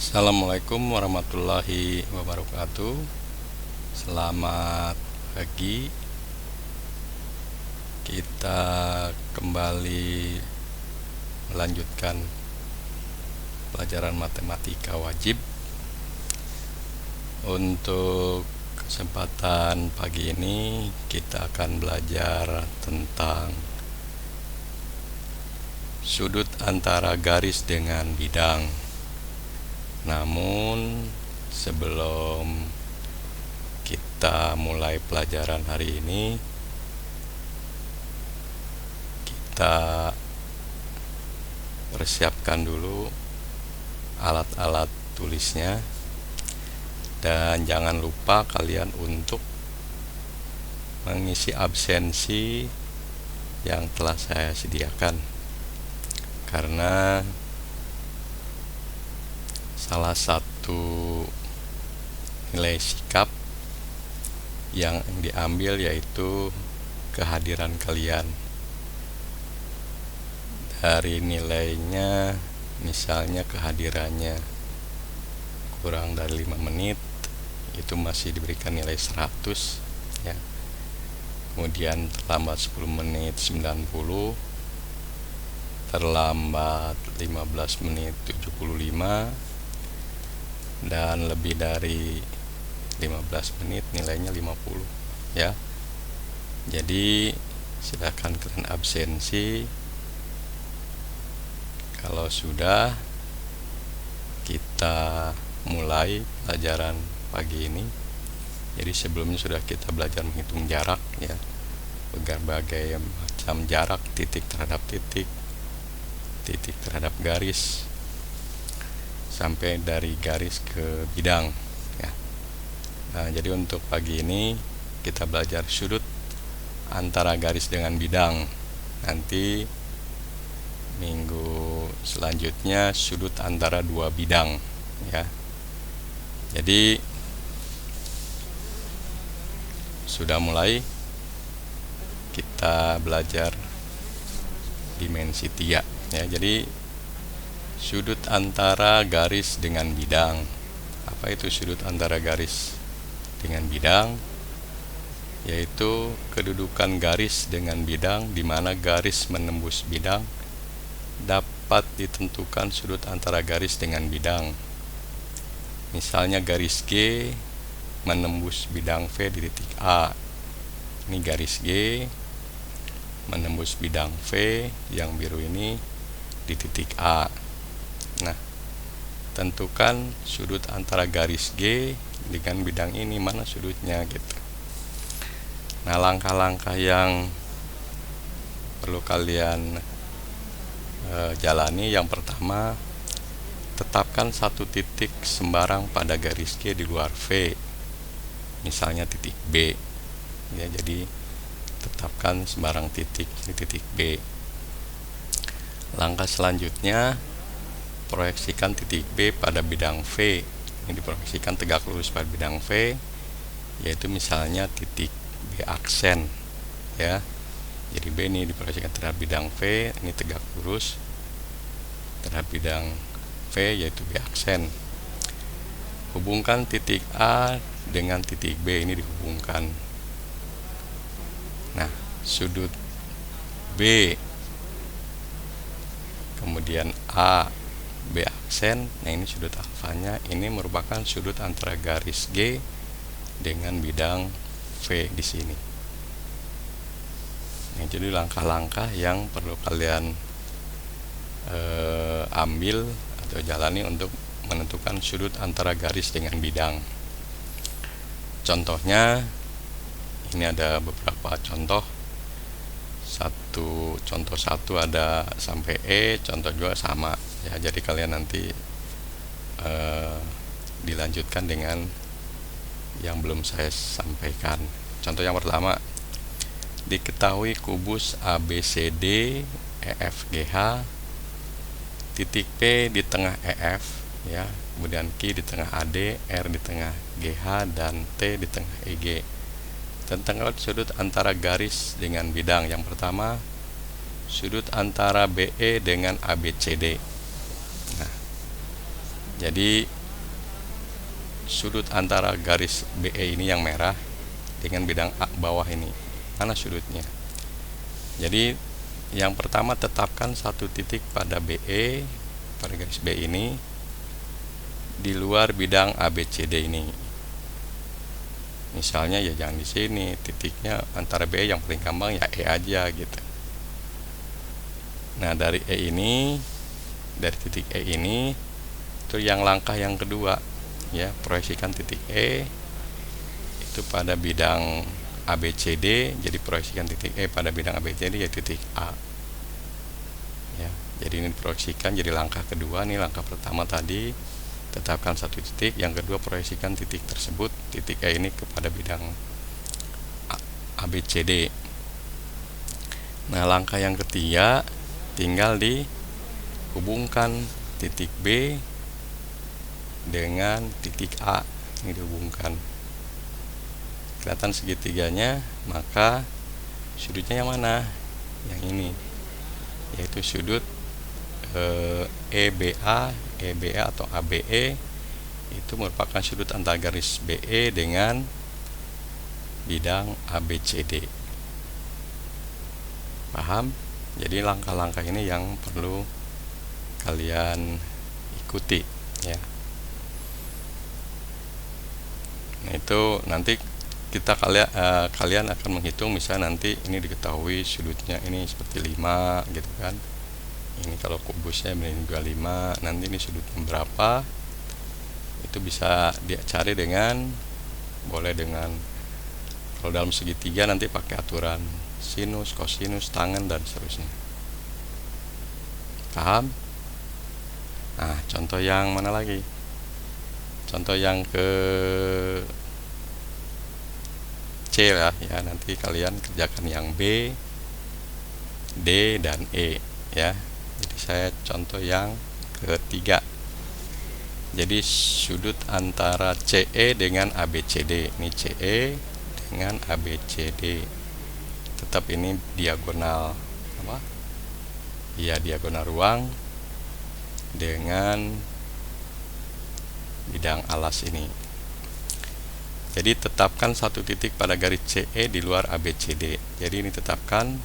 Assalamualaikum warahmatullahi wabarakatuh. Selamat pagi. Kita kembali melanjutkan pelajaran matematika wajib. Untuk kesempatan pagi ini kita akan belajar tentang sudut antara garis dengan bidang. Namun sebelum kita mulai pelajaran hari ini, kita persiapkan dulu alat-alat tulisnya, dan jangan lupa kalian untuk mengisi absensi yang telah saya sediakan, karena salah satu nilai sikap yang diambil yaitu kehadiran kalian. Dari nilainya, misalnya kehadirannya kurang dari 5 menit, itu masih diberikan nilai 100 ya. Kemudian terlambat 10 menit 90, terlambat 15 menit 75, dan lebih dari 15 menit nilainya 50 ya. Jadi silakan kalian absensi. Kalau sudah, kita mulai pelajaran pagi ini. Jadi sebelumnya sudah kita belajar menghitung jarak ya, berbagai macam jarak, titik terhadap titik, titik terhadap garis, sampai dari garis ke bidang ya. Nah, jadi untuk pagi ini kita belajar sudut antara garis dengan bidang. Nanti minggu selanjutnya sudut antara dua bidang ya. Jadi sudah mulai kita belajar dimensi 3 ya. Jadi sudut antara garis dengan bidang. Apa itu sudut antara garis dengan bidang? Yaitu kedudukan garis dengan bidang, di mana garis menembus bidang dapat ditentukan sudut antara garis dengan bidang. Misalnya garis G menembus bidang V di titik A. Ini garis G menembus bidang V yang biru ini di titik A. Nah, tentukan sudut antara garis G dengan bidang ini, mana sudutnya gitu. Nah, langkah-langkah yang perlu kalian jalani, yang pertama, tetapkan satu titik sembarang pada garis G di luar V, misalnya titik B ya. Jadi tetapkan sembarang titik di titik B. Langkah selanjutnya, proyeksikan titik B pada bidang V. Ini diproyeksikan tegak lurus pada bidang V, yaitu misalnya titik B aksen ya. Jadi B ini diproyeksikan terhadap bidang V, ini tegak lurus terhadap bidang V, yaitu B aksen. Hubungkan titik A dengan titik B, ini dihubungkan. Nah, sudut B kemudian A, B aksen, nah ini sudut alfanya, ini merupakan sudut antara garis G dengan bidang V di sini. Nah, jadi langkah-langkah yang perlu kalian ambil atau jalani untuk menentukan sudut antara garis dengan bidang. Contohnya, ini ada beberapa contoh. Contoh 1 ada sampai E, contoh 2 sama ya. Jadi kalian nanti dilanjutkan dengan yang belum saya sampaikan. Contoh yang pertama, diketahui kubus ABCD EFGH, titik P di tengah EF ya, kemudian Q di tengah AD, R di tengah GH, dan T di tengah EG. Tentang sudut antara garis dengan bidang. Yang pertama, sudut antara BE dengan ABCD. Nah, jadi sudut antara garis BE ini yang merah dengan bidang A bawah ini, mana sudutnya? Jadi yang pertama tetapkan satu titik pada BE, pada garis B ini, di luar bidang ABCD ini. Misalnya ya jangan di sini, titiknya antara B yang paling gampang ya E aja gitu. Nah dari E ini, dari titik E ini, itu yang langkah yang kedua ya, proyeksikan titik E itu pada bidang ABCD, jadi proyeksikan titik E pada bidang ABCD ya titik A ya. Jadi ini proyeksikan, jadi langkah kedua nih. Langkah pertama tadi tetapkan satu titik, yang kedua proyeksikan titik tersebut, titik E ini kepada bidang ABCD. Nah langkah yang ketiga tinggal dihubungkan titik B dengan titik A, ini dihubungkan, kelihatan segitiganya, maka sudutnya yang mana? Yang ini, yaitu sudut EBA atau ABE, itu merupakan sudut antara garis BE dengan bidang ABCD. Paham? Jadi langkah-langkah ini yang perlu kalian ikuti ya. Nah itu nanti kalian akan menghitung, misalnya nanti ini diketahui sudutnya ini seperti 5 gitu kan. Ini kalau kubusnya ini 25, nanti ini sudutnya berapa, itu bisa dicari dengan, boleh dengan, kalau dalam segitiga nanti pakai aturan sinus, kosinus, tangen dan seterusnya. Paham? Nah contoh yang mana lagi? Contoh yang ke C lah ya, nanti kalian kerjakan yang B, D dan E ya. Jadi saya contoh yang ketiga. Jadi sudut antara CE dengan ABCD, ini CE dengan ABCD, tetap ini diagonal apa? Ya diagonal ruang dengan bidang alas ini. Jadi tetapkan satu titik pada garis CE di luar ABCD. Jadi ini tetapkan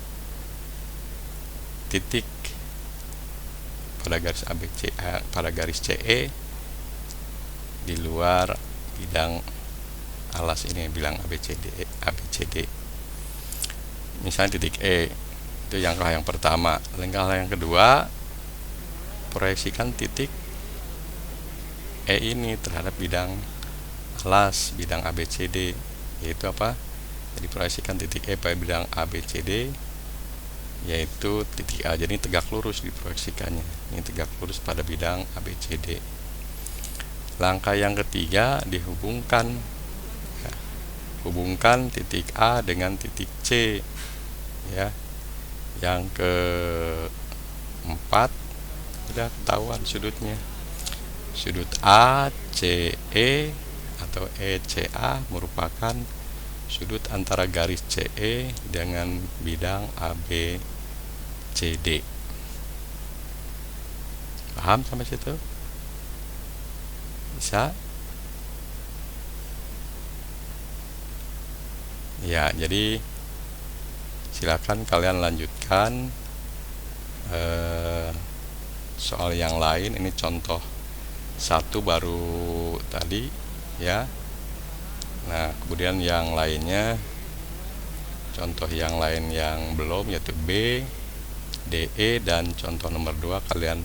titik pada garis pada garis CE di luar bidang alas ini, bilang ABCD. Misalnya titik E, itu langkah yang pertama. Langkah yang kedua, proyeksikan titik E ini terhadap bidang alas, bidang ABCD, yaitu apa? Jadi proyeksikan titik E pada bidang ABCD, yaitu titik A. Jadi tegak lurus diproyeksikannya, ini tegak lurus pada bidang ABCD. Langkah yang ketiga dihubungkan ya, hubungkan titik A dengan titik C ya. Yang keempat sudah ketahuan sudutnya, sudut ACE atau ECA merupakan sudut antara garis CE dengan bidang ABCD. Paham sampai situ? Bisa? Ya, jadi silakan kalian lanjutkan soal yang lain. Ini contoh satu baru tadi ya. Nah kemudian yang lainnya, contoh yang lain yang belum, yaitu B, DE, dan contoh nomor 2 kalian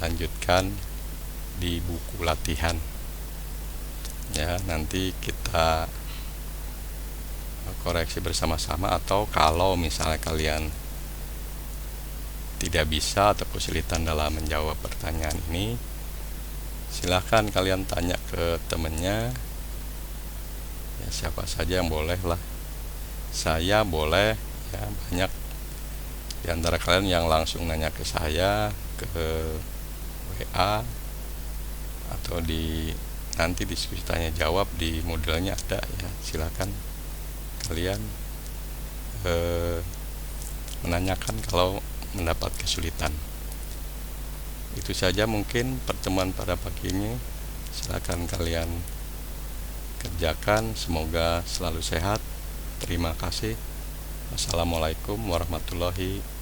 lanjutkan di buku latihan ya. Nanti kita koreksi bersama-sama, atau kalau misalnya kalian tidak bisa atau kesulitan dalam menjawab pertanyaan ini, silahkan kalian tanya ke temennya ya, siapa saja yang boleh lah. Saya boleh ya, banyak di antara kalian yang langsung nanya ke saya, ke WA, atau di nanti diskusi tanya jawab di modelnya ada ya. Silakan kalian menanyakan kalau mendapat kesulitan. Itu saja mungkin pertemuan pada pagi ini. Silakan kalian kerjakan, semoga selalu sehat. Terima kasih. Wassalamualaikum warahmatullahi